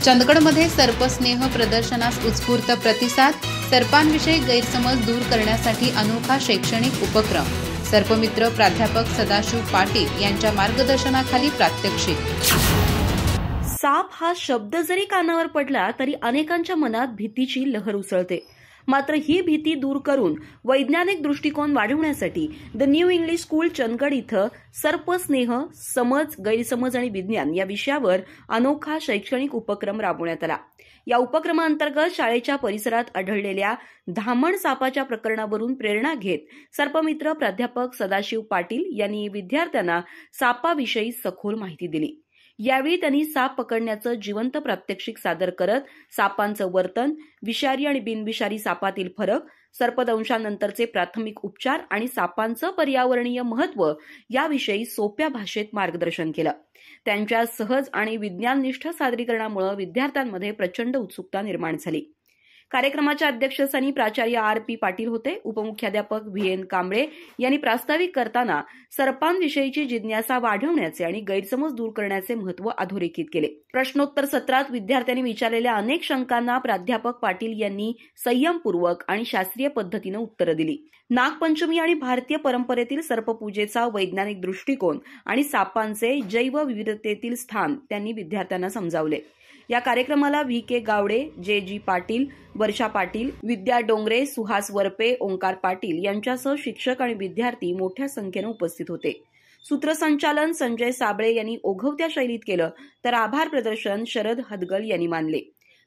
चंदगडमध्ये सर्पस्नेह प्रदर्शनास उत्स्फूर्त प्रतिसाद, सर्पांविषयी गैरसमज दूर करण्यासाठी अनोखा शैक्षणिक उपक्रम. सर्पमित्र प्राध्यापक सदाशिव पाटील यांच्या मार्गदर्शनाखाली प्रात्यक्षिक. साप हा शब्द जरी कानावर पडला तरी अनेकांच्या मनात भीतीची लहर उसळते. मात्र ही भीती दूर करून वैज्ञानिक दृष्टिकोन वाढवण्यासाठी the new English school Chandgad इथं सर्पस्नेह, समज, गैरसमज आणि विज्ञान या विषयावर अनोखा शैक्षणिक उपक्रम राबवण्यात आला. या उपक्रमाअंतर्गत शाळेच्या परिसरात आढळलेल्या धामण सापाच्या प्रकरणावरून प्रेरणा घेत सर्पमित्र प्राध्यापक सदाशिव पाटील यांनी विद्यार्थ्यांना सापाविषयी सखोल माहिती दिली. यावेळी त्यांनी साप पकडण्याचं जिवंत प्रात्यक्षिक सादर करत सापांचं वर्तन, विषारी आणि बिनविषारी सापातील फरक, सर्पदंशानंतरचे प्राथमिक उपचार आणि सापांचं पर्यावरणीय महत्त्व याविषयी सोप्या भाषेत मार्गदर्शन केलं. त्यांच्या सहज आणि विज्ञाननिष्ठ सादरीकरणामुळे विद्यार्थ्यांमध्ये प्रचंड उत्सुकता निर्माण झाली. कार्यक्रमाच्या अध्यक्षस्थानी प्राचार्य आर. पी. पाटील होते. उपमुख्याध्यापक व्ही. एन. कांबळे यांनी प्रास्ताविक करताना सर्पांविषयीची जिज्ञासा वाढवण्याचे आणि गैरसमज दूर करण्याचे महत्त्व अधोरेखित केले. प्रश्नोत्तर सत्रात विद्यार्थ्यांनी विचारलेल्या अनेक शंकांना प्राध्यापक पाटील यांनी संयमपूर्वक आणि शास्त्रीय पद्धतीनं उत्तरं दिली. नागपंचमी आणि भारतीय परंपरेतील सर्पपूजेचा वैज्ञानिक दृष्टिकोन आणि सापांचे जैवविविधतेतील स्थान त्यांनी विद्यार्थ्यांना समजावले. या कार्यक्रमाला व्ही. के. गावडे, जे. जी. पाटील, वर्षा पाटील, विद्या डोंगरे, सुहास वरपे, ओंकार पाटील यांच्यासह शिक्षक आणि विद्यार्थी मोठ्या संख्येनं उपस्थित होते. सूत्रसंचालन संजय साबळे यांनी ओघवत्या शैलीत केलं, तर आभार प्रदर्शन शरद हदगल यांनी मानले.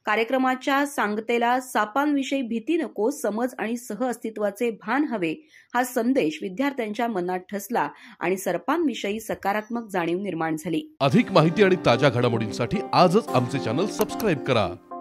कार्यक्रमाच्या सांगतेला सापांविषयी भीती नको, समज आणि सहअस्तित्वाचे भान हवे हा संदेश विद्यार्थ्यांच्या मनात ठसला आणि सर्पांविषयी सकारात्मक जाणीव निर्माण झाली. अधिक माहिती आणि ताज्या घडामोडींसाठी आजच आमचे चॅनल सबस्क्राईब करा.